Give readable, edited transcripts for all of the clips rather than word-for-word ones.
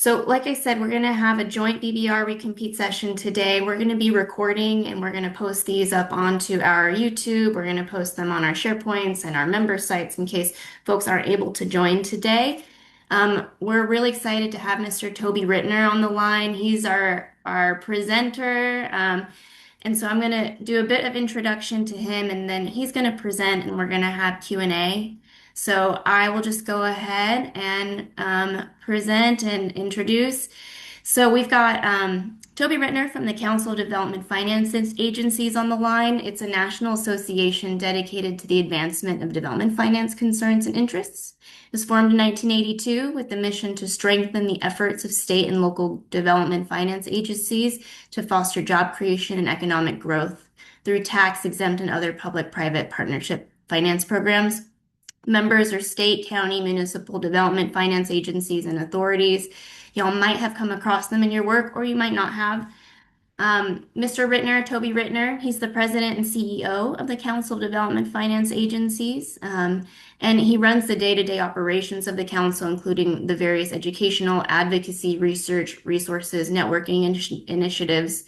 So, like I said, we're going to have a joint BBR Recompete session today. We're going to be recording and we're going to post these up onto our YouTube. We're going to post them on our SharePoints and our member sites in case folks aren't able to join today. We're really excited to have Mr. Toby Rittner on the line. He's our presenter. And so I'm going to do a bit of introduction to him and then he's going to present and we're going to have Q&A. So I will just go ahead and present and introduce. So we've got Toby Rittner from the Council of Development Finance Agencies on the line. It's a national association dedicated to the advancement of development finance concerns and interests. It was formed in 1982 with the mission to strengthen the efforts of state and local development finance agencies to foster job creation and economic growth through tax exempt and other public-private partnership finance programs. Members are state, county, municipal development finance agencies and authorities. Y'all might have come across them in your work, or you might not have. Mr. Rittner, Toby Rittner, he's the president and CEO of the Council of Development Finance Agencies, and he runs the day-to-day operations of the council, including the various educational, advocacy, research, resources, networking initiatives.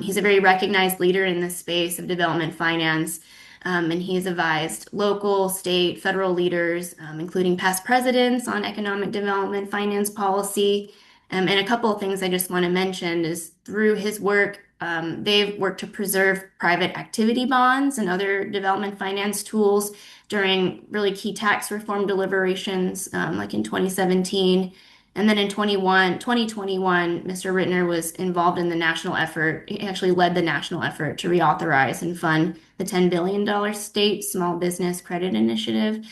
He's a very recognized leader in this space of development finance. And he has advised local, state, federal leaders, including past presidents, on economic development, finance policy. And a couple of things I just want to mention is through his work, they've worked to preserve private activity bonds and other development finance tools during really key tax reform deliberations, like in 2017. And then in 2021, Mr. Rittner was involved in the national effort. He actually led the national effort to reauthorize and fund the $10 billion state small business credit initiative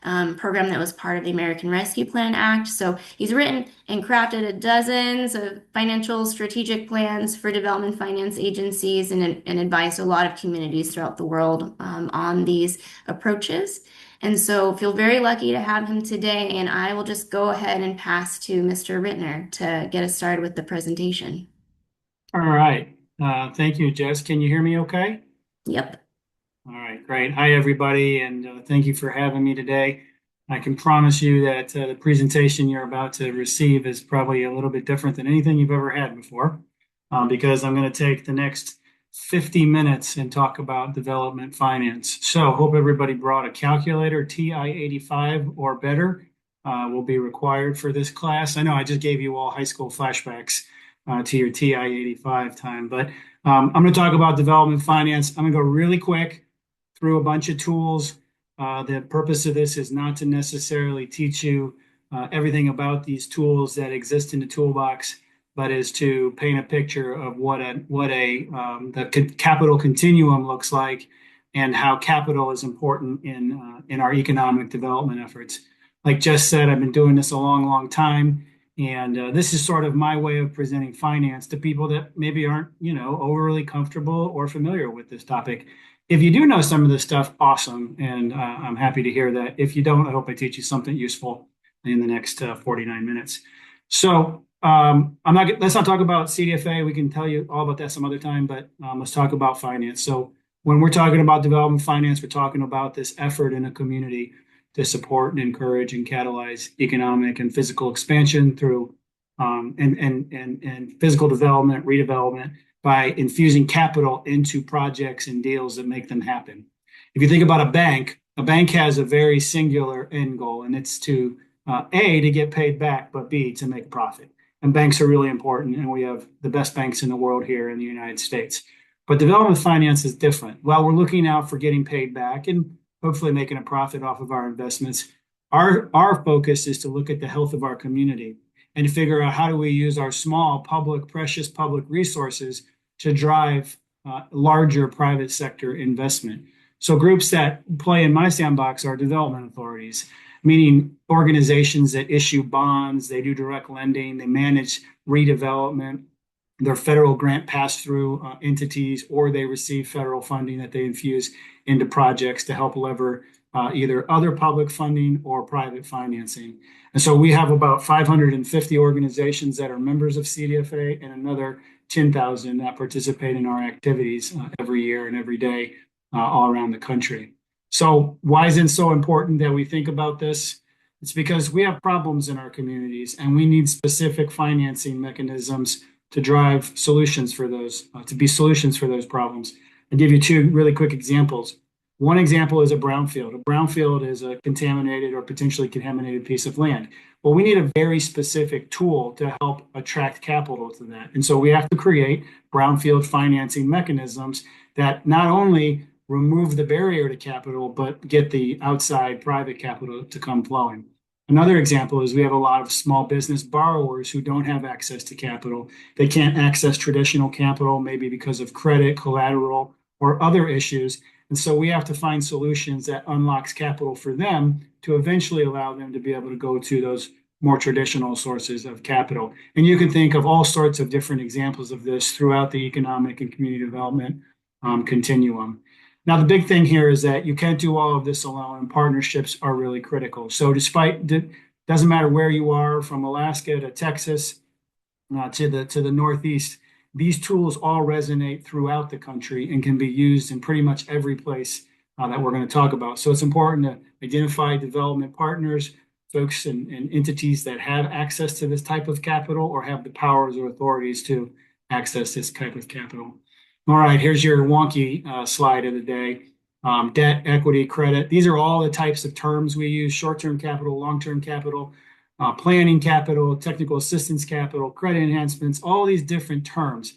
program that was part of the American Rescue Plan Act. So he's written and crafted dozens of financial strategic plans for development finance agencies and advised a lot of communities throughout the world on these approaches. And so feel very lucky to have him today, and I will just go ahead and pass to Mr. Rittner to get us started with the presentation. All right. Thank you, Jess. Can you hear me okay? Yep. All right, great. Hi, everybody, and thank you for having me today. I can promise you that the presentation you're about to receive is probably a little bit different than anything you've ever had before, because I'm going to take the next 50 minutes and talk about development finance. So hope everybody brought a calculator. TI-85 or better will be required for this class. I know I just gave you all high school flashbacks to your TI-85 time, but I'm going to talk about development finance. I'm going to go really quick through a bunch of tools. The purpose of this is not to necessarily teach you everything about these tools that exist in the toolbox, but is to paint a picture of what the capital continuum looks like and how capital is important in our economic development efforts. Like Jess said, I've been doing this a long, long time. And this is sort of my way of presenting finance to people that maybe aren't, overly comfortable or familiar with this topic. If you do know some of this stuff, awesome. And I'm happy to hear that. If you don't, I hope I teach you something useful in the next 49 minutes. So let's not talk about CDFA. We can tell you all about that some other time, but let's talk about finance. So when we're talking about development finance, we're talking about this effort in a community to support and encourage and catalyze economic and physical expansion through and physical development, redevelopment, by infusing capital into projects and deals that make them happen. If you think about a bank has a very singular end goal, and it's to A, to get paid back, but B, to make profit. And banks are really important, and we have the best banks in the world here in the United States. But development finance is different. While we're looking out for getting paid back and hopefully making a profit off of our investments, our focus is to look at the health of our community and to figure out how do we use our small precious public resources to drive larger private sector investment. So groups that play in my sandbox are development authorities, meaning organizations that issue bonds, they do direct lending, they manage redevelopment, they're federal grant pass-through entities, or they receive federal funding that they infuse into projects to help lever either other public funding or private financing. And so we have about 550 organizations that are members of CDFA and another 10,000 that participate in our activities every year and every day all around the country. So why is it so important that we think about this? It's because we have problems in our communities and we need specific financing mechanisms to drive solutions for those, to be solutions for those problems. I'll give you two really quick examples. One example is a brownfield. A brownfield is a contaminated or potentially contaminated piece of land. Well, we need a very specific tool to help attract capital to that. And so we have to create brownfield financing mechanisms that not only remove the barrier to capital, but get the outside private capital to come flowing. Another example is we have a lot of small business borrowers who don't have access to capital. They can't access traditional capital, maybe because of credit, collateral, or other issues. And so we have to find solutions that unlocks capital for them to eventually allow them to be able to go to those more traditional sources of capital. And you can think of all sorts of different examples of this throughout the economic and community development continuum. Now, the big thing here is that you can't do all of this alone, and partnerships are really critical. So despite it doesn't matter where you are, from Alaska to Texas to the Northeast, these tools all resonate throughout the country and can be used in pretty much every place that we're going to talk about. So it's important to identify development partners, folks and entities that have access to this type of capital or have the powers or authorities to access this type of capital. All right, here's your wonky slide of the day. Debt, equity, credit. These are all the types of terms we use: short-term capital, long-term capital, planning capital, technical assistance capital, credit enhancements, all these different terms.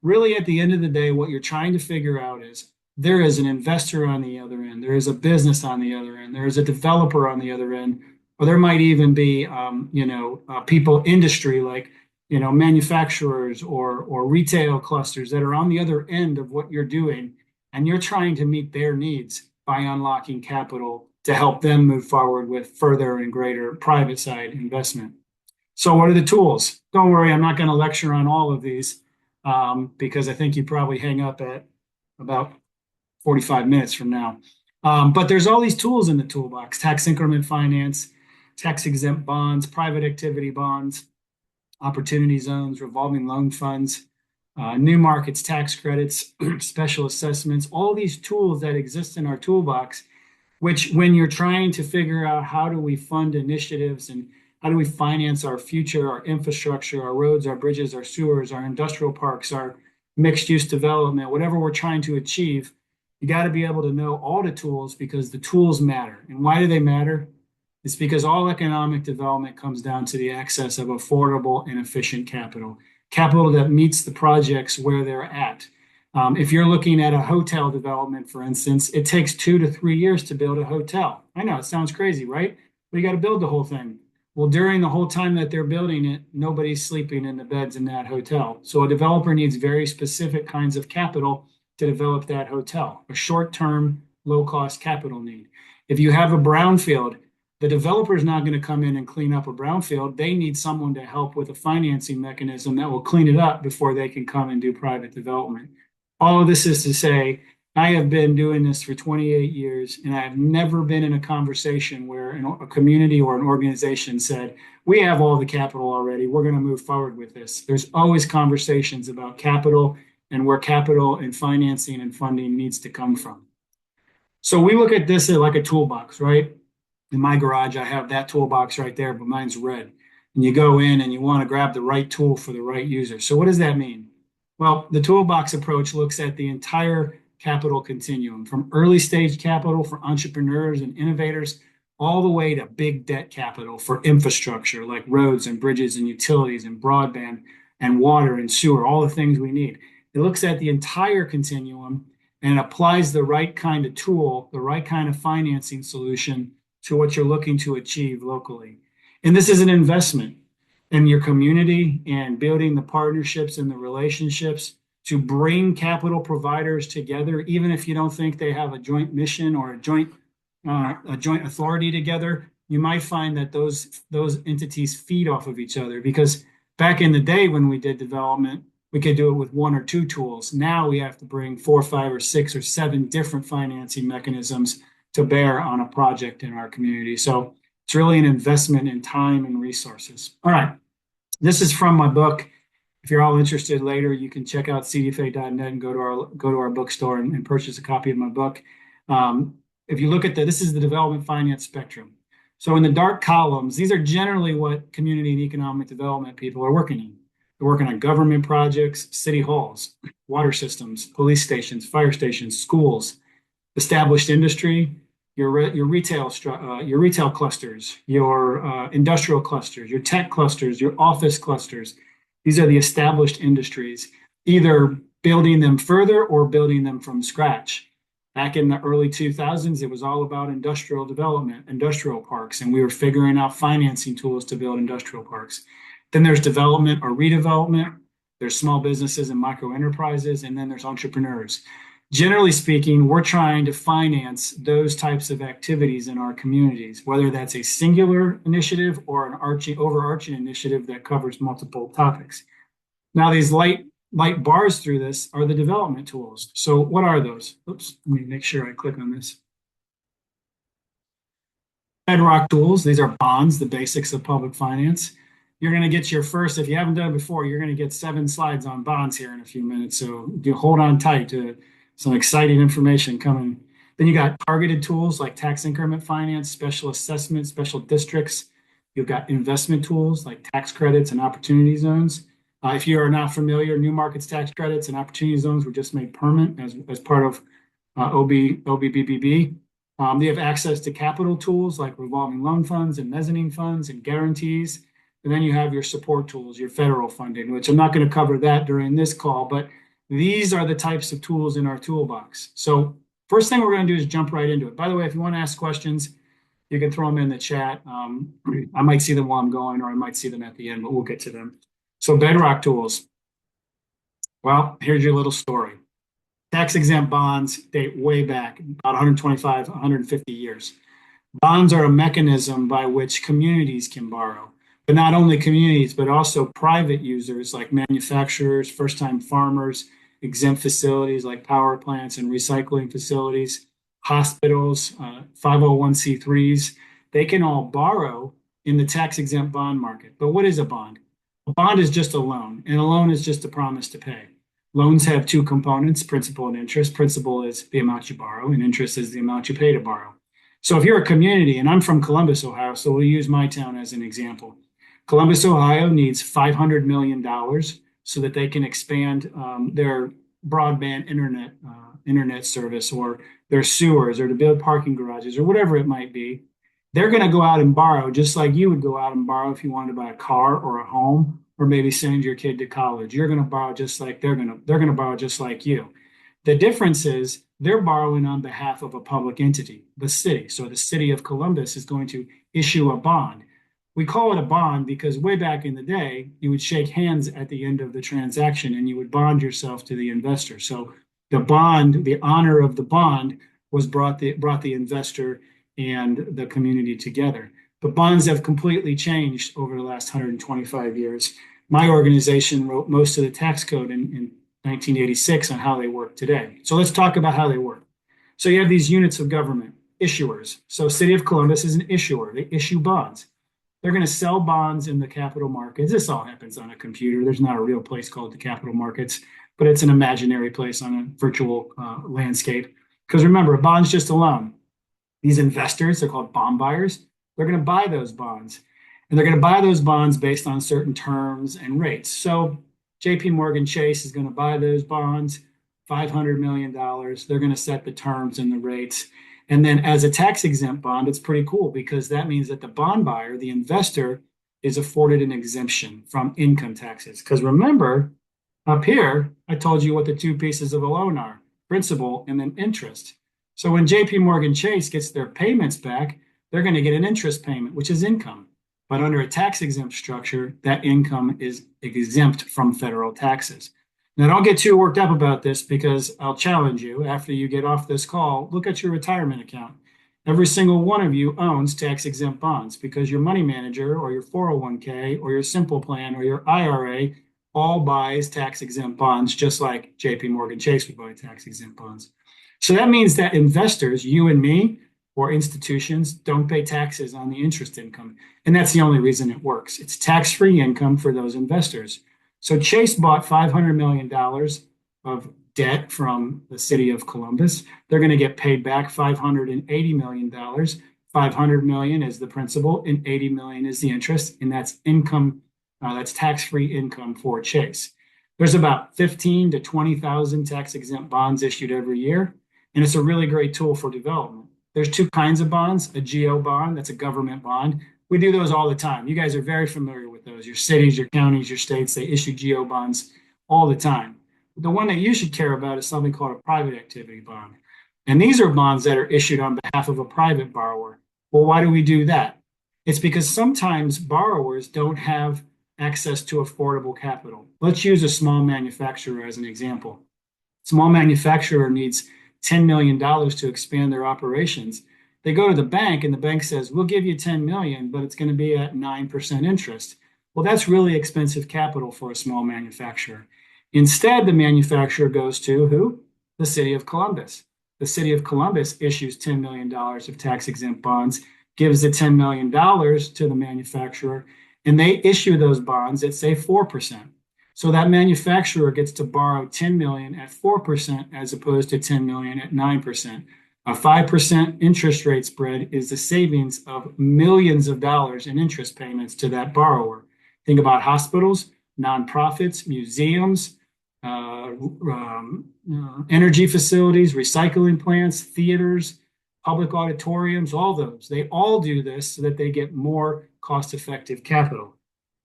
Really, at the end of the day, what you're trying to figure out is there is an investor on the other end, there is a business on the other end, there is a developer on the other end, or there might even be, people, industry like manufacturers or retail clusters that are on the other end of what you're doing, and you're trying to meet their needs by unlocking capital to help them move forward with further and greater private side investment. So what are the tools? Don't worry, I'm not going to lecture on all of these because I think you probably hang up at about 45 minutes from now. But there's all these tools in the toolbox: tax increment finance, tax exempt bonds, private activity bonds, opportunity zones, revolving loan funds, new markets, tax credits, special assessments, all these tools that exist in our toolbox, which when you're trying to figure out how do we fund initiatives and how do we finance our future, our infrastructure, our roads, our bridges, our sewers, our industrial parks, our mixed use development, whatever we're trying to achieve, you got to be able to know all the tools because the tools matter. And why do they matter? It's because all economic development comes down to the access of affordable and efficient capital, capital that meets the projects where they're at. If you're looking at a hotel development, for instance, it takes 2 to 3 years to build a hotel. I know it sounds crazy, right? But you got to build the whole thing. Well, during the whole time that they're building it, nobody's sleeping in the beds in that hotel. So a developer needs very specific kinds of capital to develop that hotel, a short-term, low-cost capital need. If you have a brownfield, the developer is not going to come in and clean up a brownfield. They need someone to help with a financing mechanism that will clean it up before they can come and do private development. All of this is to say, I have been doing this for 28 years, and I have never been in a conversation where a community or an organization said, we have all the capital already, we're going to move forward with this. There's always conversations about capital and where capital and financing and funding needs to come from. So we look at this like a toolbox, right? In my garage, I have that toolbox right there, but mine's red. And you go in and you want to grab the right tool for the right user. So what does that mean? Well, the toolbox approach looks at the entire capital continuum, from early stage capital for entrepreneurs and innovators, all the way to big debt capital for infrastructure like roads and bridges and utilities and broadband and water and sewer, all the things we need. It looks at the entire continuum and applies the right kind of tool, the right kind of financing solution to what you're looking to achieve locally. And this is an investment in your community and building the partnerships and the relationships to bring capital providers together, even if you don't think they have a joint mission or a joint authority together. You might find that those entities feed off of each other, because back in the day when we did development, we could do it with 1 or 2 tools. Now we have to bring 4, 5, or 6 or 7 different financing mechanisms to bear on a project in our community. So it's really an investment in time and resources. All right, this is from my book. If you're all interested later, you can check out cdfa.net and go to our bookstore and purchase a copy of my book. If you look at this is the development finance spectrum. So in the dark columns, these are generally what community and economic development people are working on. They're working on government projects, city halls, water systems, police stations, fire stations, schools, established industry, your retail clusters, your industrial clusters, your tech clusters, your office clusters. These are the established industries, either building them further or building them from scratch. Back in the early 2000s, it was all about industrial development, industrial parks, and we were figuring out financing tools to build industrial parks. Then there's development or redevelopment. There's small businesses and micro enterprises, and then there's entrepreneurs. Generally speaking, we're trying to finance those types of activities in our communities, whether that's a singular initiative or an overarching initiative that covers multiple topics. Now, these light bars through this are the development tools. So what are those? Oops, let me make sure I click on this. Bedrock tools, these are bonds, the basics of public finance. You're going to get your first, if you haven't done it before, you're going to get 7 slides on bonds here in a few minutes. So you hold on tight to some exciting information coming. Then you got targeted tools like tax increment finance, special assessment, special districts. You've got investment tools like tax credits and opportunity zones. If you are not familiar, new markets tax credits and opportunity zones were just made permanent as part of OBBB. They have access to capital tools like revolving loan funds and mezzanine funds and guarantees. And then you have your support tools, your federal funding, which I'm not going to cover that during this call, but these are the types of tools in our toolbox. So first thing we're going to do is jump right into it. By the way, if you want to ask questions, you can throw them in the chat. I might see them while I'm going, or I might see them at the end, but we'll get to them. So bedrock tools. Well, here's your little story. Tax exempt bonds date way back, about 125, 150 years. Bonds are a mechanism by which communities can borrow, but not only communities, but also private users like manufacturers, first-time farmers, exempt facilities like power plants and recycling facilities, hospitals, 501c3s. They can all borrow in the tax-exempt bond market. But what is a bond? A bond is just a loan, and a loan is just a promise to pay. Loans have 2 components, principal and interest. Principal is the amount you borrow, and interest is the amount you pay to borrow. So if you're a community, and I'm from Columbus, Ohio, so we'll use my town as an example. Columbus, Ohio needs $500 million so that they can expand their broadband internet service, or their sewers, or to build parking garages, or whatever it might be. They're going to go out and borrow just like you would go out and borrow if you wanted to buy a car or a home, or maybe send your kid to college. You're going to borrow just like they're going to borrow just like you. The difference is they're borrowing on behalf of a public entity, the city. So the city of Columbus is going to issue a bond. We call it a bond because way back in the day, you would shake hands at the end of the transaction and you would bond yourself to the investor. So the bond, the honor of the bond, was brought the investor and the community together. But bonds have completely changed over the last 125 years. My organization wrote most of the tax code in 1986 on how they work today. So let's talk about how they work. So you have these units of government, issuers. So City of Columbus is an issuer. They issue bonds. They're going to sell bonds in the capital markets. This all happens on a computer. There's not a real place called the capital markets, but it's an imaginary place on a virtual landscape. Because remember, a bond's just a loan. These investors, they're called bond buyers, they're going to buy those bonds. And they're going to buy those bonds based on certain terms and rates. So JP Morgan Chase is going to buy those bonds, $500 million. They're going to set the terms and the rates. And then as a tax exempt bond, it's pretty cool because that means that the bond buyer, the investor, is afforded an exemption from income taxes. Because remember, up here, I told you what the 2 pieces of a loan are, principal and then interest. So when JP Morgan Chase gets their payments back, they're going to get an interest payment, which is income. But under a tax exempt structure, that income is exempt from federal taxes. Now, don't get too worked up about this because I'll challenge you after you get off this call, look at your retirement account. Every single one of you owns tax exempt bonds because your money manager or your 401k or your simple plan or your IRA all buys tax exempt bonds, just like JP Morgan Chase would buy tax exempt bonds. So that means that investors, you and me, or institutions, don't pay taxes on the interest income. And that's the only reason it works. It's tax-free income for those investors. So Chase bought $500 million of debt from the city of Columbus. They're going to get paid back $580 million 500 million is the principal and 80 million is the interest, and that's income, that's tax-free income for Chase. There's about 15 to 20,000 tax-exempt bonds issued every year, and it's a really great tool for development. There's two kinds of bonds: a GO bond, that's a government bond. We do those all the time. You guys are very familiar with those. Your cities, your counties, your states, they issue GO bonds all the time. The one that you should care about is something called a private activity bond. And these are bonds that are issued on behalf of a private borrower. Well, why do we do that? It's because sometimes borrowers don't have access to affordable capital. Let's use a small manufacturer as an example. Small manufacturer needs $10 million to expand their operations. They go to the bank and the bank says, we'll give you 10 million, but it's going to be at 9% interest. Well, that's really expensive capital for a small manufacturer. Instead, the manufacturer goes to who? The city of Columbus. The city of Columbus issues $10 million of tax-exempt bonds, gives the $10 million to the manufacturer, and they issue those bonds at, say, 4%. So that manufacturer gets to borrow 10 million at 4% as opposed to 10 million at 9%. A 5% interest rate spread is the savings of millions of dollars in interest payments to that borrower. Think about hospitals, nonprofits, museums, energy facilities, recycling plants, theaters, public auditoriums, all those. They all do this so that they get more cost-effective capital.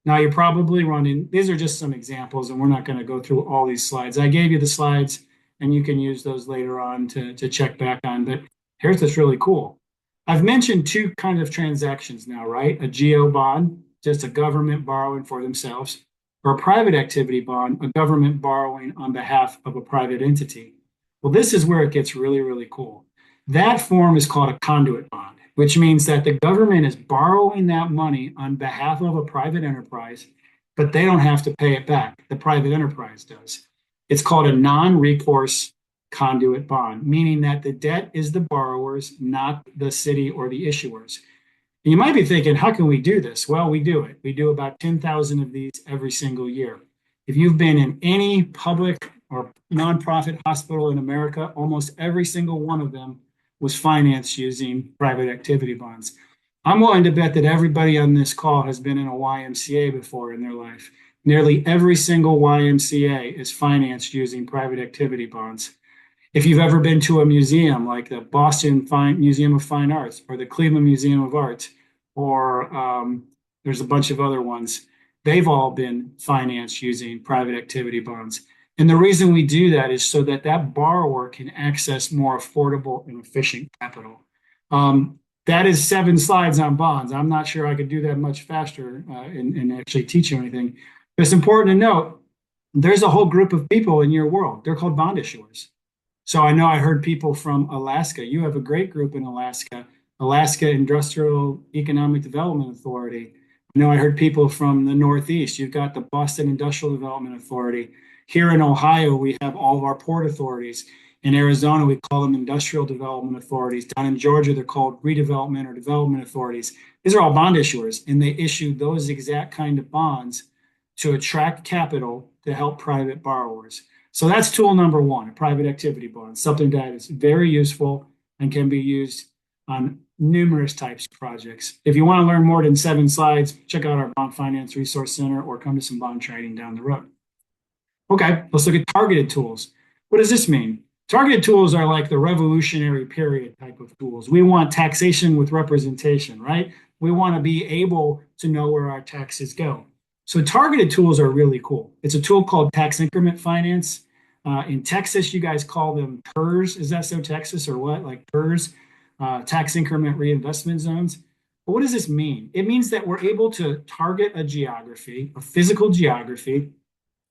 Now you're probably running, these are just some examples, and we're not going to go through all these slides. I gave you the slides, and you can use those later on to check back on. But here's what's really cool. I've mentioned two kinds of transactions now, right? A GO bond, just a government borrowing for themselves, or a private activity bond, a government borrowing on behalf of a private entity. Well, this is where it gets really, really cool. That form is called a conduit bond, which means that the government is borrowing that money on behalf of a private enterprise, but they don't have to pay it back. The private enterprise does. It's called a non-recourse conduit bond, meaning that the debt is the borrowers, not the city or the issuers. And you might be thinking, how can we do this? Well, we do it. We do about 10,000 of these every single year. If you've been in any public or nonprofit hospital in America, almost every single one of them was financed using private activity bonds. I'm willing to bet that everybody on this call has been in a YMCA before in their life. Nearly every single YMCA is financed using private activity bonds. If you've ever been to a museum like the Boston Museum of Fine Arts or the Cleveland Museum of Art, or there's a bunch of other ones, they've all been financed using private activity bonds. And the reason we do that is so that that borrower can access more affordable and efficient capital. That is 7 slides on bonds. I'm not sure I could do that much faster and actually teach you anything. But it's important to note, there's a whole group of people in your world. They're called bond issuers. So I know I heard people from Alaska. You have a great group in Alaska, Alaska Industrial Economic Development Authority. I know I heard people from the Northeast. You've got the Boston Industrial Development Authority. Here in Ohio, we have all of our port authorities. In Arizona, we call them industrial development authorities. Down in Georgia, they're called redevelopment or development authorities. These are all bond issuers, and they issue those exact kind of bonds to attract capital to help private borrowers. So that's tool number 1, a private activity bond, something that is very useful and can be used on numerous types of projects. If you want to learn more than 7 slides, check out our Bond Finance Resource Center or come to some bond trading down the road. Okay, let's look at targeted tools. What does this mean? Targeted tools are like the revolutionary period type of tools. We want taxation with representation, right? We want to be able to know where our taxes go. So targeted tools are really cool. It's a tool called tax increment finance. In Texas, you guys call them PERS. Is that so, Texas, or what? Like PERS, tax increment reinvestment zones. But what does this mean? It means that we're able to target a geography, a physical geography,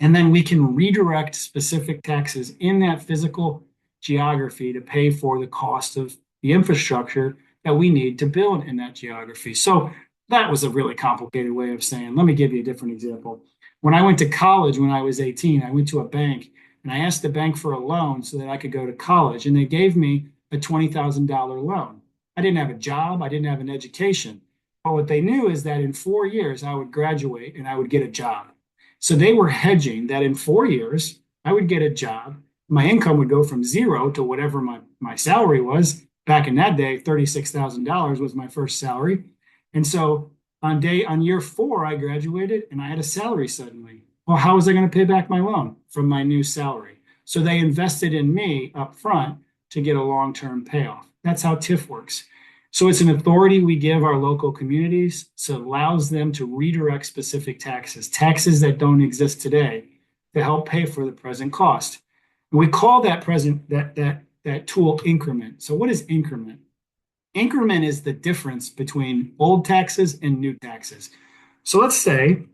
and then we can redirect specific taxes in that physical geography to pay for the cost of the infrastructure that we need to build in that geography. So that was a really complicated way of saying, let me give you a different example. When I went to college when I was 18, I went to a bank and I asked the bank for a loan so that I could go to college, and they gave me a $20,000 loan. I didn't have a job, I didn't have an education. But what they knew is that in 4 years I would graduate and I would get a job. So they were hedging that in 4 years I would get a job. My income would go from 0 to whatever my salary was, back in that day, $36,000 was my first salary. And so on year 4, I graduated and I had a salary suddenly. Well, how was I going to pay back my loan from my new salary? So they invested in me up front to get a long-term payoff. That's how TIF works. So it's an authority we give our local communities. So it allows them to redirect specific taxes, taxes that don't exist today, to help pay for the present cost. And we call that tool increment. So what is increment? Increment is the difference between old taxes and new taxes. So let's say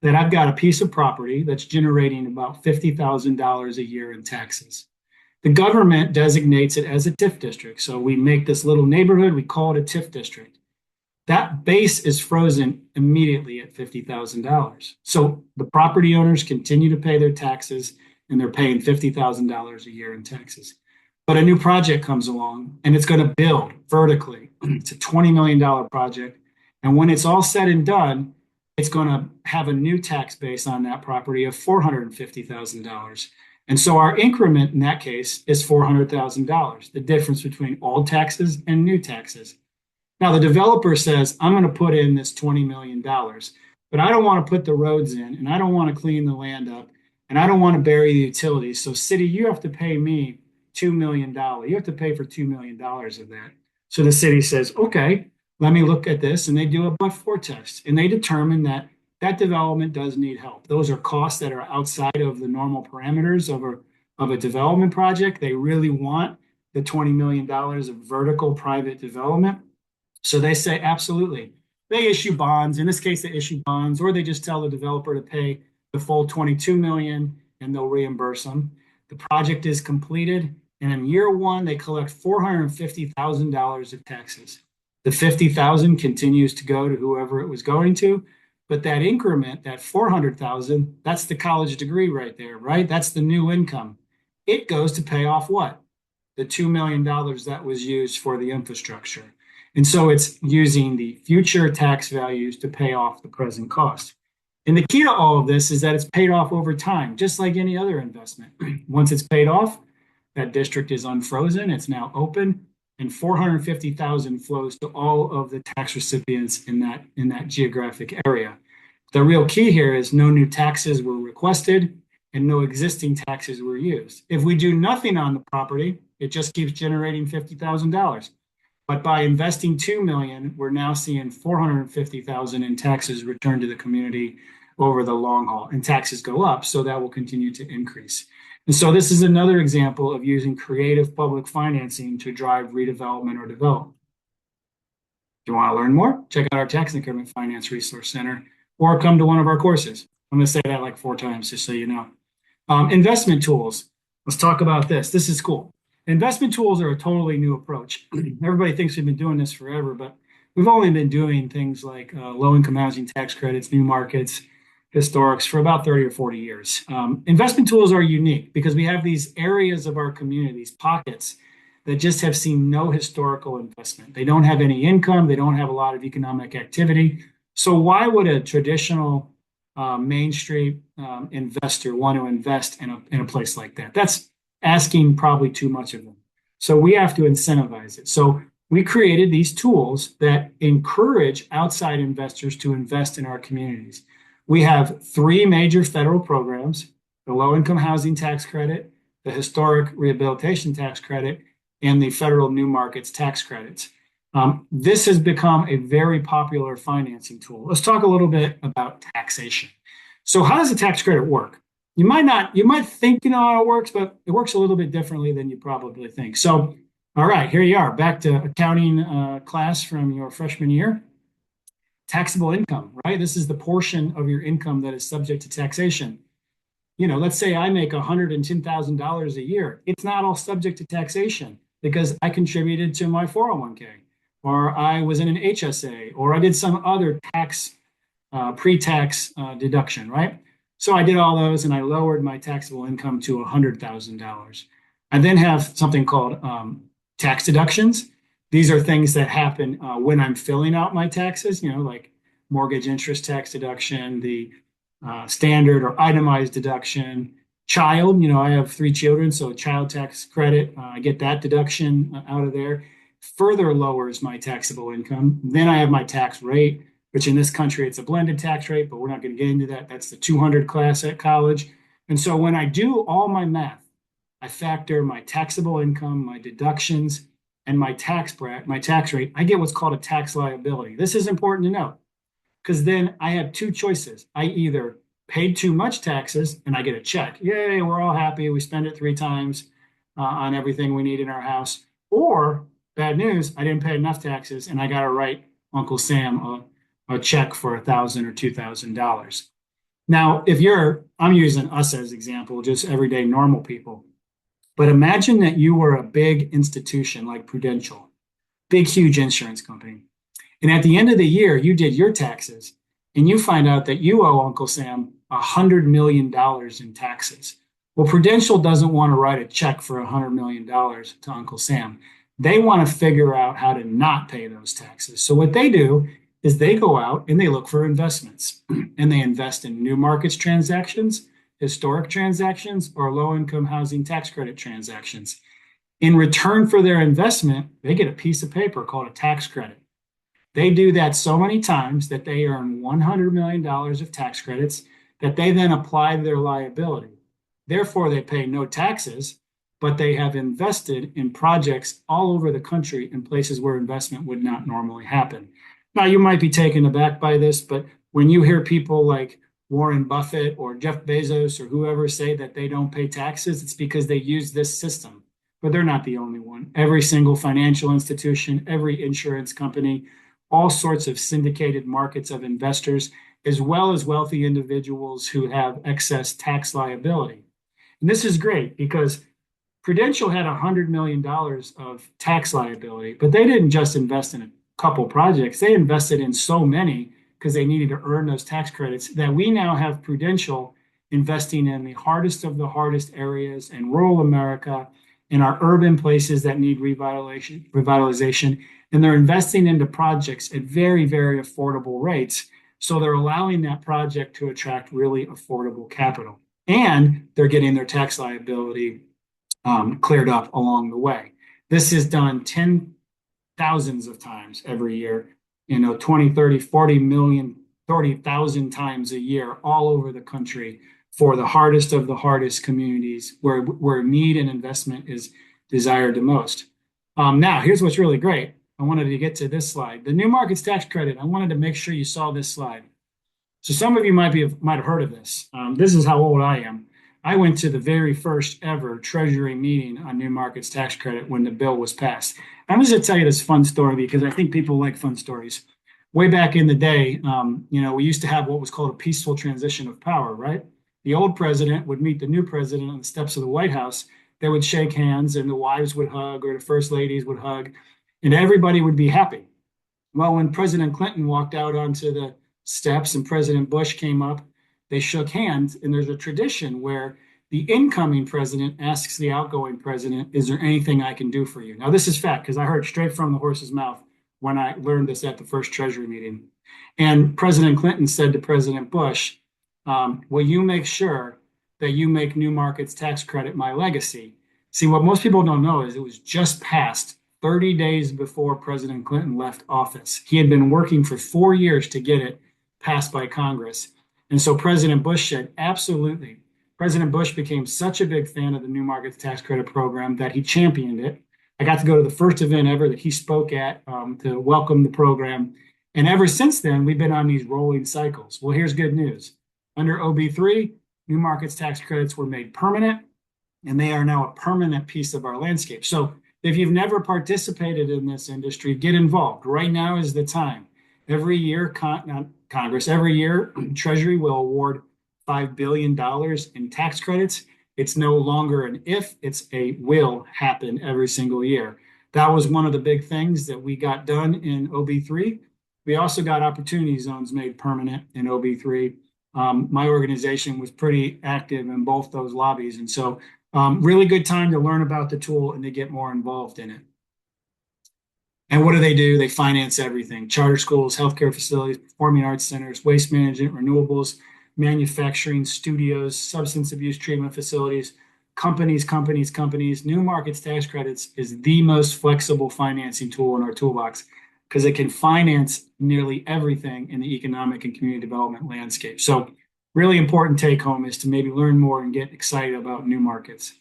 that I've got a piece of property that's generating about $50,000 a year in taxes. The government designates it as a TIF district. So we make this little neighborhood, we call it a TIF district. That base is frozen immediately at $50,000. So the property owners continue to pay their taxes and they're paying $50,000 a year in taxes. But a new project comes along and it's going to build vertically. It's a $20 million project. And when it's all said and done, it's going to have a new tax base on that property of $450,000. And so our increment in that case is $400,000, the difference between old taxes and new taxes. Now, the developer says, I'm going to put in this $20 million, but I don't want to put the roads in and I don't want to clean the land up and I don't want to bury the utilities. So, city, you have to pay me $2 million. You have to pay for $2 million of that. So the city says, okay, let me look at this. And they do a but-for test and they determine that that development does need help. Those are costs that are outside of the normal parameters of a development project. They really want the $20 million of vertical private development. So they say, absolutely. They issue bonds. In this case, they issue bonds, or they just tell the developer to pay the full $22 million and they'll reimburse them. The project is completed. And in year 1, they collect $450,000 of taxes. The $50,000 continues to go to whoever it was going to. But that increment, that $400,000, that's the college degree right there, right? That's the new income. It goes to pay off what? The $2 million that was used for the infrastructure. And so it's using the future tax values to pay off the present cost. And the key to all of this is that it's paid off over time, just like any other investment. Once it's paid off, that district is unfrozen, it's now open, and 450,000 flows to all of the tax recipients in that geographic area. The real key here is no new taxes were requested and no existing taxes were used. If we do nothing on the property, it just keeps generating $50,000. But by investing $2 million, we're now seeing $450,000 in taxes returned to the community over the long haul, and taxes go up, so that will continue to increase. And so this is another example of using creative public financing to drive redevelopment or development. If you want to learn more, check out our Tax Increment Finance Resource Center or come to one of our courses. I'm going to say that like 4 times just so you know. Investment tools. Let's talk about this. This is cool. Investment tools are a totally new approach. Everybody thinks we've been doing this forever, but we've only been doing things like low-income housing tax credits, new markets, historics for about 30 or 40 years. Investment tools are unique because we have these areas of our communities, pockets, that just have seen no historical investment. They don't have any income. They don't have a lot of economic activity. So why would a traditional Main Street investor want to invest in a place like that? That's asking probably too much of them. So we have to incentivize it. So we created these tools that encourage outside investors to invest in our communities. We have 3 major federal programs: the low-income housing tax credit, the historic rehabilitation tax credit, and the federal new markets tax credits. This has become a very popular financing tool. Let's talk a little bit about taxation. So how does a tax credit work? You might think you know how it works, but it works a little bit differently than you probably think. So, all right, here you are, back to accounting class from your freshman year. Taxable income, right? This is the portion of your income that is subject to taxation. Let's say I make $110,000 a year. It's not all subject to taxation because I contributed to my 401k, or I was in an HSA, or I did some other tax, pre-tax deduction, right? So I did all those and I lowered my taxable income to $100,000. I then have something called tax deductions. These are things that happen when I'm filling out my taxes, like mortgage interest tax deduction, the standard or itemized deduction, child, I have 3 children, so child tax credit, I get that deduction out of there. Further lowers my taxable income. Then I have my tax rate, which in this country it's a blended tax rate, but we're not going to get into that. That's the 200 class at college. And so when I do all my math, I factor my taxable income, my deductions, and my tax rate. I get what's called a tax liability. This is important to know because then I have two choices. I either paid too much taxes and I get a check. Yay, we're all happy. We spend it 3 times on everything we need in our house. Or bad news, I didn't pay enough taxes and I got to write Uncle Sam a check for $1,000 or $2,000. Now, I'm using us as example, just everyday normal people. But imagine that you were a big institution like Prudential, big, huge insurance company. And at the end of the year, you did your taxes and you find out that you owe Uncle Sam $100 million in taxes. Well, Prudential doesn't want to write a check for $100 million to Uncle Sam. They want to figure out how to not pay those taxes. So what they do is they go out and they look for investments and they invest in new markets transactions, historic transactions, or low income housing tax credit transactions. In return for their investment, they get a piece of paper called a tax credit. They do that so many times that they earn $100 million of tax credits that they then apply to their liability. Therefore, they pay no taxes, but they have invested in projects all over the country in places where investment would not normally happen. Now, you might be taken aback by this, but when you hear people like Warren Buffett or Jeff Bezos or whoever say that they don't pay taxes, it's because they use this system. But they're not the only one. Every single financial institution, every insurance company, all sorts of syndicated markets of investors, as well as wealthy individuals who have excess tax liability. And this is great because Prudential had $100 million of tax liability, but they didn't just invest in a couple projects. They invested in so many because they needed to earn those tax credits that we now have Prudential investing in the hardest of the hardest areas in rural America, in our urban places that need revitalization, and they're investing into projects at very, very affordable rates. So they're allowing that project to attract really affordable capital. And they're getting their tax liability cleared up along the way. This is done thousands of times every year, 20, 30, 40 million, 30,000 times a year all over the country for the hardest of the hardest communities where need and investment is desired the most. Now, here's what's really great. I wanted to get to this slide. The new markets tax credit, I wanted to make sure you saw this slide. So some of you might have heard of this. This is how old I am. I went to the very first ever Treasury meeting on new markets tax credit when the bill was passed. I'm just going to tell you this fun story because I think people like fun stories. Way back in the day, we used to have what was called a peaceful transition of power, right? The old president would meet the new president on the steps of the White House. They would shake hands and the wives would hug or the first ladies would hug and everybody would be happy. Well, when President Clinton walked out onto the steps and President Bush came up, they shook hands, and there's a tradition where the incoming president asks the outgoing president, is there anything I can do for you? Now, this is fact because I heard straight from the horse's mouth when I learned this at the first Treasury meeting. And President Clinton said to President Bush, will you make sure that you make new markets tax credit my legacy? See, what most people don't know is it was just passed 30 days before President Clinton left office. He had been working for 4 years to get it passed by Congress. And so President Bush said, absolutely. President Bush became such a big fan of the new markets tax credit program that he championed it. I got to go to the first event ever that he spoke at to welcome the program. And ever since then, we've been on these rolling cycles. Well, here's good news. Under OB3, new markets tax credits were made permanent, and they are now a permanent piece of our landscape. So if you've never participated in this industry, get involved. Right now is the time. Every year, Congress, every year, Treasury will award $5 billion in tax credits. It's no longer an if, it's a will happen every single year. That was one of the big things that we got done in OB3. We also got opportunity zones made permanent in OB3. My organization was pretty active in both those lobbies. And so really good time to learn about the tool and to get more involved in it. And what do? They finance everything: charter schools, healthcare facilities, performing arts centers, waste management, renewables. manufacturing studios, substance abuse treatment facilities, companies. New markets tax credits is the most flexible financing tool in our toolbox because it can finance nearly everything in the economic and community development landscape. So really important take home is to maybe learn more and get excited about new markets.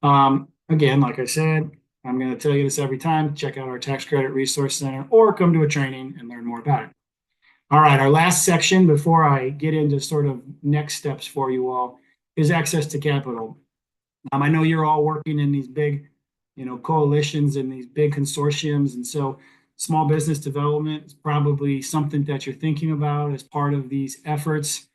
Again, like I said, I'm going to tell you this every time. Check out our Tax Credit Resource Center or come to a training and learn more about it. All right, our last section before I get into sort of next steps for you all is access to capital. I know you're all working in these big, coalitions and these big consortiums, and so small business development is probably something that you're thinking about as part of these efforts.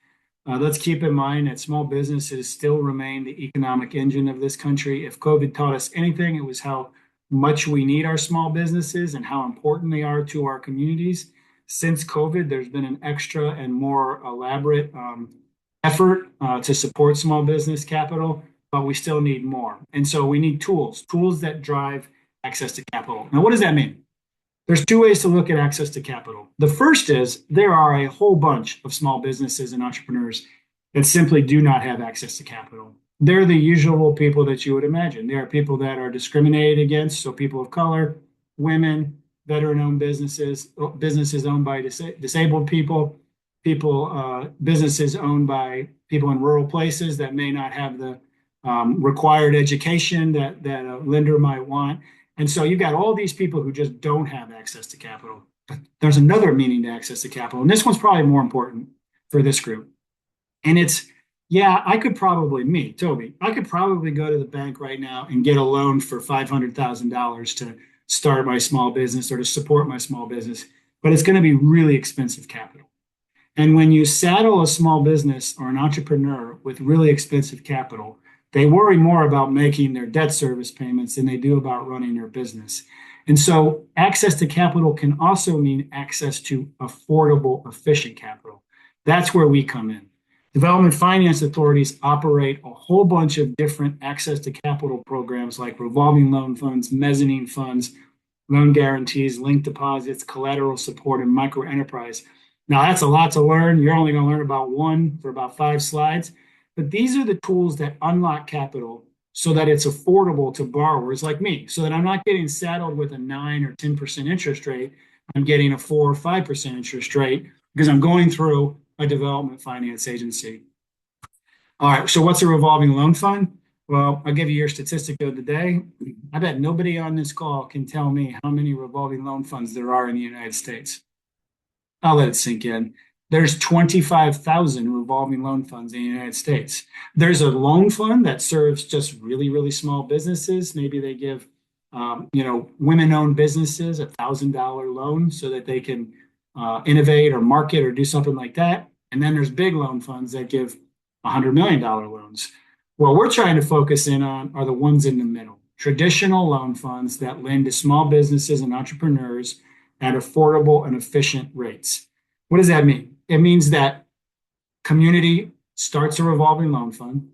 Let's keep in mind that small businesses still remain the economic engine of this country. If COVID taught us anything, it was how much we need our small businesses and how important they are to our communities. Since COVID, there's been an extra and more elaborate effort to support small business capital, but we still need more. And so we need tools that drive access to capital. Now, what does that mean? There's two ways to look at access to capital. The first is there are a whole bunch of small businesses and entrepreneurs that simply do not have access to capital. They're the usual people that you would imagine. They are people that are discriminated against, so people of color, women, veteran-owned businesses, businesses owned by disabled people, businesses owned by people in rural places that may not have the required education that a lender might want. And so you've got all these people who just don't have access to capital. But there's another meaning to access to capital, and this one's probably more important for this group. And it's, yeah, Toby, I could probably go to the bank right now and get a loan for $500,000 to start my small business or to support my small business, but it's going to be really expensive capital. And when you saddle a small business or an entrepreneur with really expensive capital, they worry more about making their debt service payments than they do about running their business. And so access to capital can also mean access to affordable, efficient capital. That's where we come in. Development finance authorities operate a whole bunch of different access to capital programs like revolving loan funds, mezzanine funds, loan guarantees, linked deposits, collateral support, and micro enterprise. Now, that's a lot to learn. You're only going to learn about one for about 5 slides. But these are the tools that unlock capital so that it's affordable to borrowers like me, so that I'm not getting saddled with a 9 or 10% interest rate. I'm getting a 4 or 5% interest rate because I'm going through a development finance agency. All right, so what's a revolving loan fund? Well, I'll give you your statistic of the day. I bet nobody on this call can tell me how many revolving loan funds there are in the United States. I'll let it sink in. There's 25,000 revolving loan funds in the United States. There's a loan fund that serves just really, really small businesses. Maybe they give, women-owned businesses $1,000 loan so that they can innovate or market or do something like that. And then there's big loan funds that give $100 million loans. What we're trying to focus in on are the ones in the middle, traditional loan funds that lend to small businesses and entrepreneurs at affordable and efficient rates. What does that mean? It means that community starts a revolving loan fund.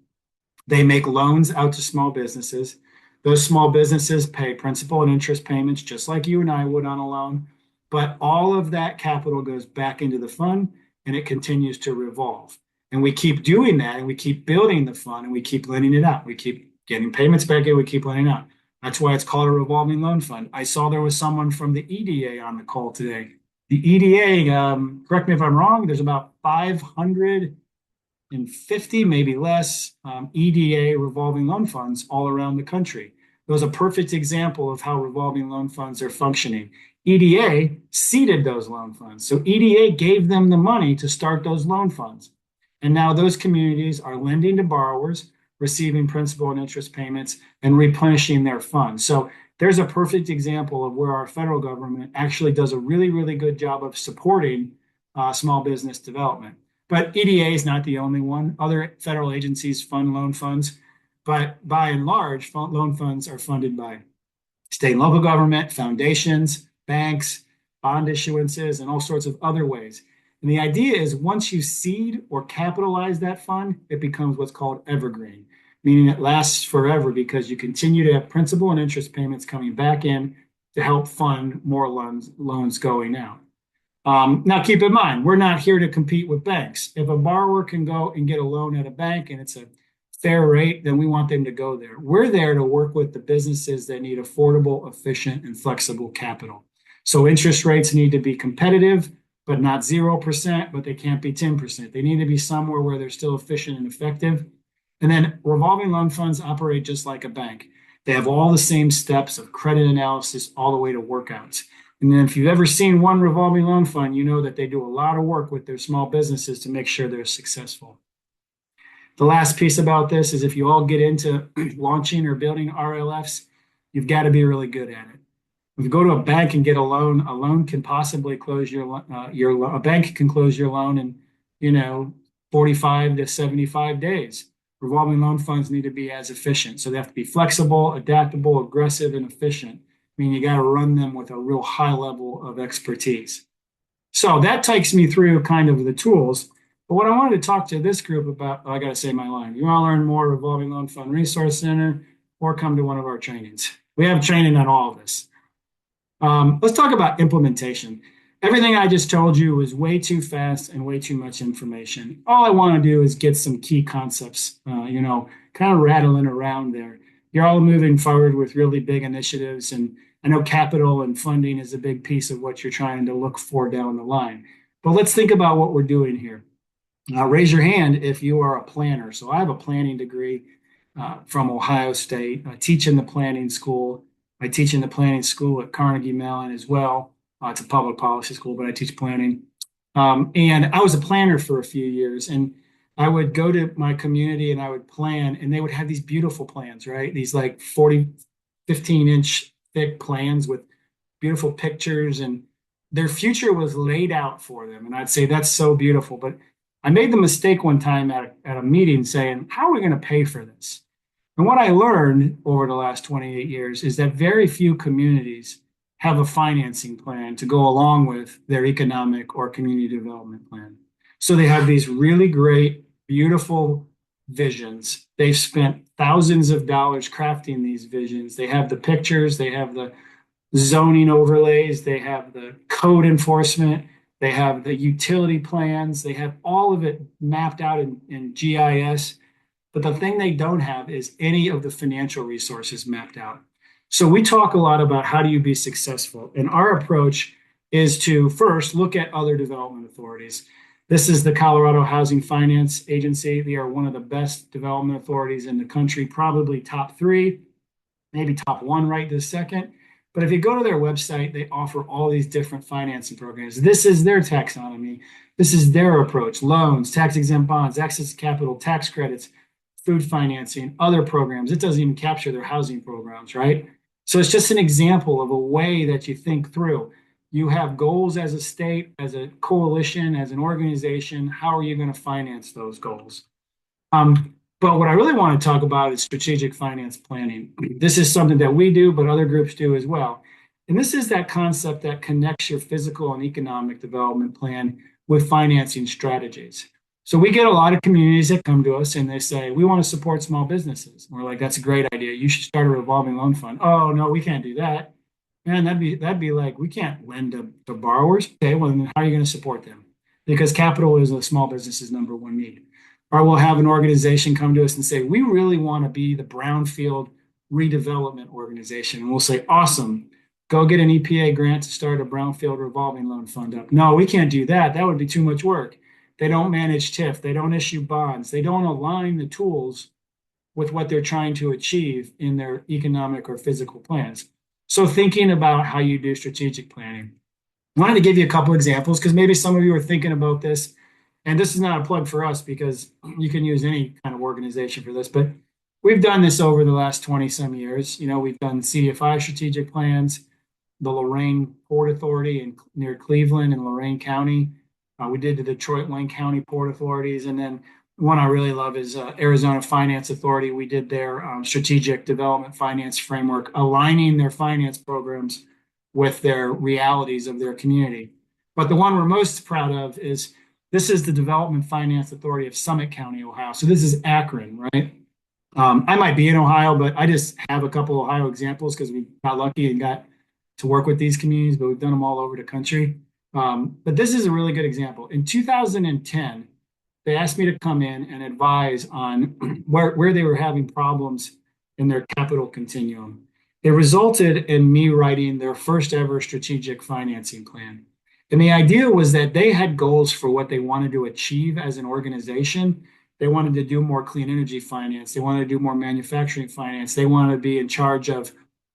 They make loans out to small businesses. Those small businesses pay principal and interest payments just like you and I would on a loan. But all of that capital goes back into the fund and it continues to revolve. And we keep doing that and we keep building the fund and we keep lending it out. We keep getting payments back in, we keep lending out. That's why it's called a revolving loan fund. I saw there was someone from the EDA on the call today. The EDA, correct me if I'm wrong, there's about 550, maybe less, EDA revolving loan funds all around the country. It was a perfect example of how revolving loan funds are functioning. EDA seeded those loan funds. So EDA gave them the money to start those loan funds. And now those communities are lending to borrowers, receiving principal and interest payments, and replenishing their funds. So there's a perfect example of where our federal government actually does a really, really good job of supporting small business development. But EDA is not the only one. Other federal agencies fund loan funds, but by and large, loan funds are funded by state and local government, foundations, banks, bond issuances, and all sorts of other ways. And the idea is once you seed or capitalize that fund, it becomes what's called evergreen, meaning it lasts forever because you continue to have principal and interest payments coming back in to help fund more loans going out. Now, keep in mind, we're not here to compete with banks. If a borrower can go and get a loan at a bank and it's a fair rate, then we want them to go there. We're there to work with the businesses that need affordable, efficient, and flexible capital. So interest rates need to be competitive, but not 0%, but they can't be 10%. They need to be somewhere where they're still efficient and effective. And then revolving loan funds operate just like a bank. They have all the same steps of credit analysis all the way to workouts. And then if you've ever seen one revolving loan fund, you know that they do a lot of work with their small businesses to make sure they're successful. The last piece about this is if you all get into launching or building RLFs, you've got to be really good at it. If you go to a bank and get a loan can possibly close a bank can close your loan in, 45 to 75 days. Revolving loan funds need to be as efficient. So they have to be flexible, adaptable, aggressive, and efficient. I mean, you got to run them with a real high level of expertise. So that takes me through kind of the tools. But what I wanted to talk to this group about, I got to say my line. You want to learn more, Revolving Loan Fund Resource Center, or come to one of our trainings. We have training on all of this. Let's talk about implementation. Everything I just told you was way too fast and way too much information. All I want to do is get some key concepts, kind of rattling around there. You're all moving forward with really big initiatives, and I know capital and funding is a big piece of what you're trying to look for down the line. But let's think about what we're doing here. Raise your hand if you are a planner. So I have a planning degree from Ohio State. I teach in the planning school. I teach in the planning school at Carnegie Mellon as well. It's a public policy school, but I teach planning. And I was a planner for a few years, and I would go to my community and I would plan, and they would have these beautiful plans, right? These like 40, 15-inch thick plans with beautiful pictures, and their future was laid out for them. And I'd say, that's so beautiful. But I made the mistake one time at a meeting saying, how are we going to pay for this? And what I learned over the last 28 years is that very few communities have a financing plan to go along with their economic or community development plan. So they have these really great, beautiful visions. They've spent thousands of dollars crafting these visions. They have the pictures, they have the zoning overlays, they have the code enforcement, they have the utility plans, they have all of it mapped out in GIS. But the thing they don't have is any of the financial resources mapped out. So we talk a lot about how do you be successful. And our approach is to first look at other development authorities. This is the Colorado Housing Finance Agency. They are one of the best development authorities in the country, probably top 3, maybe top 1 right this second. But if you go to their website, they offer all these different financing programs. This is their taxonomy. This is their approach: loans, tax-exempt bonds, access to capital, tax credits, food financing, other programs. It doesn't even capture their housing programs, right? So it's just an example of a way that you think through. You have goals as a state, as a coalition, as an organization. How are you going to finance those goals? But what I really want to talk about is strategic finance planning. This is something that we do, but other groups do as well. And this is that concept that connects your physical and economic development plan with financing strategies. So we get a lot of communities that come to us and they say, we want to support small businesses. And we're like, that's a great idea. You should start a revolving loan fund. Oh, no, we can't do that. Man, that'd be like, we can't lend to borrowers. Okay, well, then how are you going to support them? Because capital is a small business's number one need. Or we'll have an organization come to us and say, we really want to be the brownfield redevelopment organization. And we'll say, awesome, go get an EPA grant to start a brownfield revolving loan fund up. No, we can't do that. That would be too much work. They don't manage TIF. They don't issue bonds. They don't align the tools with what they're trying to achieve in their economic or physical plans. So thinking about how you do strategic planning. I wanted to give you a couple examples because maybe some of you are thinking about this. And this is not a plug for us because you can use any kind of organization for this. But we've done this over the last 20 some years. We've done CDFA strategic plans, the Lorain Port Authority near Cleveland and Lorain County. We did the Detroit Wayne County Port Authorities. And then one I really love is Arizona Finance Authority. We did their strategic development finance framework, aligning their finance programs with their realities of their community. But the one we're most proud of is this is the Development Finance Authority of Summit County, Ohio. So this is Akron, right? I might be in Ohio, but I just have a couple Ohio examples because we got lucky and got to work with these communities, but we've done them all over the country. But this is a really good example. In 2010, they asked me to come in and advise on where they were having problems in their capital continuum. It resulted in me writing their first ever strategic financing plan. And the idea was that they had goals for what they wanted to achieve as an organization. They wanted to do more clean energy finance. They wanted to do more manufacturing finance. They wanted to be in charge of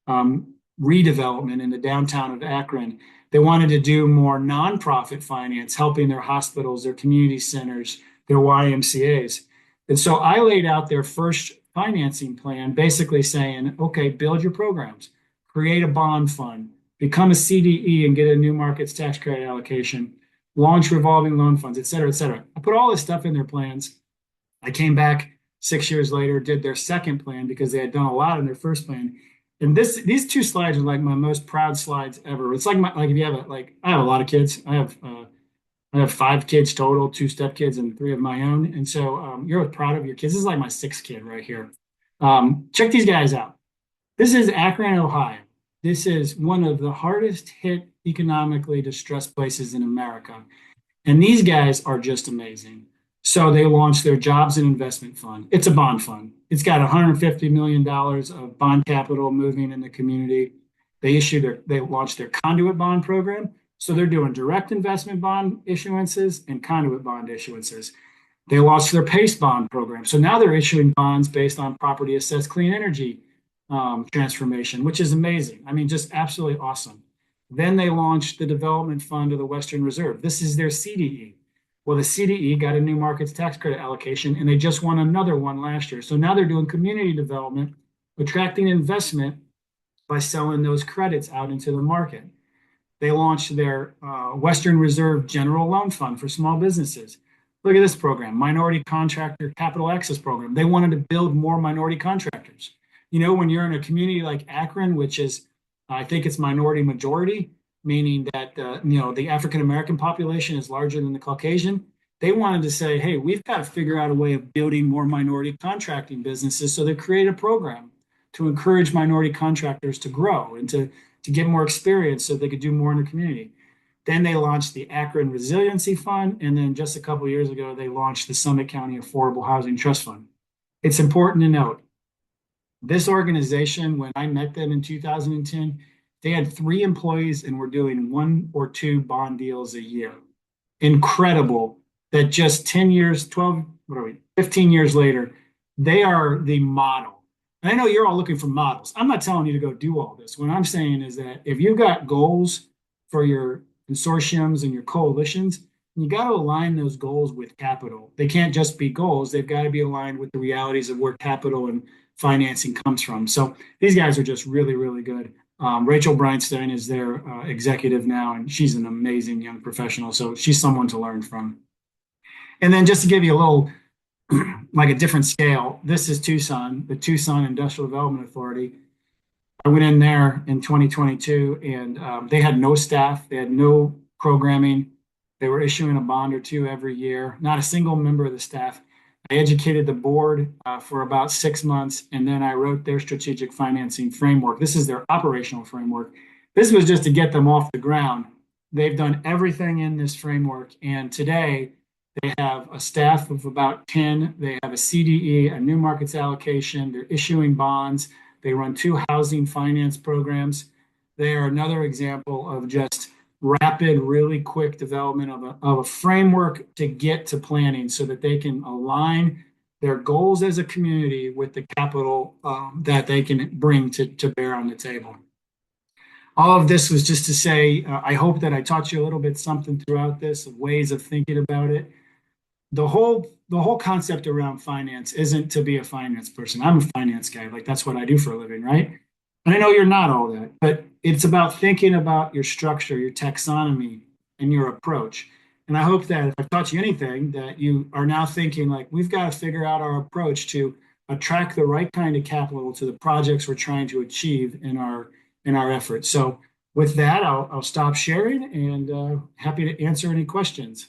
redevelopment in the downtown of Akron. They wanted to do more nonprofit finance, helping their hospitals, their community centers, their YMCAs. And so I laid out their first financing plan, basically saying, okay, build your programs, create a bond fund, become a CDE and get a new markets tax credit allocation, launch revolving loan funds, et cetera, et cetera. I put all this stuff in their plans. I came back 6 years later, did their second plan because they had done a lot in their first plan. And these two slides are like my most proud slides ever. It's like if you have I have a lot of kids. I have 5 kids total, 2 stepkids and 3 of my own. And so you're proud of your kids. This is like my 6th kid right here. Check these guys out. This is Akron, Ohio. This is one of the hardest hit economically distressed places in America. And these guys are just amazing. So they launched their jobs and investment fund. It's a bond fund. It's got $150 million of bond capital moving in the community. They launched their conduit bond program. So they're doing direct investment bond issuances and conduit bond issuances. They launched their PACE bond program. So now they're issuing bonds based on property assessed clean energy transformation, which is amazing. I mean, just absolutely awesome. Then they launched the development fund of the Western Reserve. This is their CDE. Well, the CDE got a new markets tax credit allocation, and they just won another one last year. So now they're doing community development, attracting investment by selling those credits out into the market. They launched their Western Reserve General Loan Fund for small businesses. Look at this program, Minority Contractor Capital Access Program. They wanted to build more minority contractors. You know, when you're in a community like Akron, which is, I think it's minority majority, meaning that the African American population is larger than the Caucasian. They wanted to say, hey, we've got to figure out a way of building more minority contracting businesses. So they created a program to encourage minority contractors to grow and to get more experience so they could do more in the community. Then they launched the Akron Resiliency Fund. And then just a couple of years ago, they launched the Summit County Affordable Housing Trust Fund. It's important to note, this organization, when I met them in 2010, they had 3 employees and were doing 1 or 2 bond deals a year. Incredible that just 10 years, 12, 15 years later, they are the model. And I know you're all looking for models. I'm not telling you to go do all this. What I'm saying is that if you've got goals for your consortiums and your coalitions, you got to align those goals with capital. They can't just be goals. They've got to be aligned with the realities of where capital and financing comes from. So these guys are just really, really good. Rachel Breinstein is their executive now, and she's an amazing young professional. So she's someone to learn from. And then just to give you a little, like a different scale, this is Tucson, the Tucson Industrial Development Authority. I went in there in 2022 and they had no staff, they had no programming. They were issuing a bond or 2 every year, not a single member of the staff. I educated the board for about 6 months, and then I wrote their strategic financing framework. This is their operational framework. This was just to get them off the ground. They've done everything in this framework, and today they have a staff of about 10. They have a CDE, a new markets allocation. They're issuing bonds. They run 2 housing finance programs. They are another example of just rapid, really quick development of a framework to get to planning so that they can align their goals as a community with the capital that they can bring to bear on the table. All of this was just to say, I hope that I taught you a little bit something throughout this, ways of thinking about it. The whole concept around finance isn't to be a finance person. I'm a finance guy. Like that's what I do for a living, right? And I know you're not all that, but it's about thinking about your structure, your taxonomy, and your approach. And I hope that if I've taught you anything, that you are now thinking like we've got to figure out our approach to attract the right kind of capital to the projects we're trying to achieve in our efforts. So with that, I'll stop sharing and happy to answer any questions.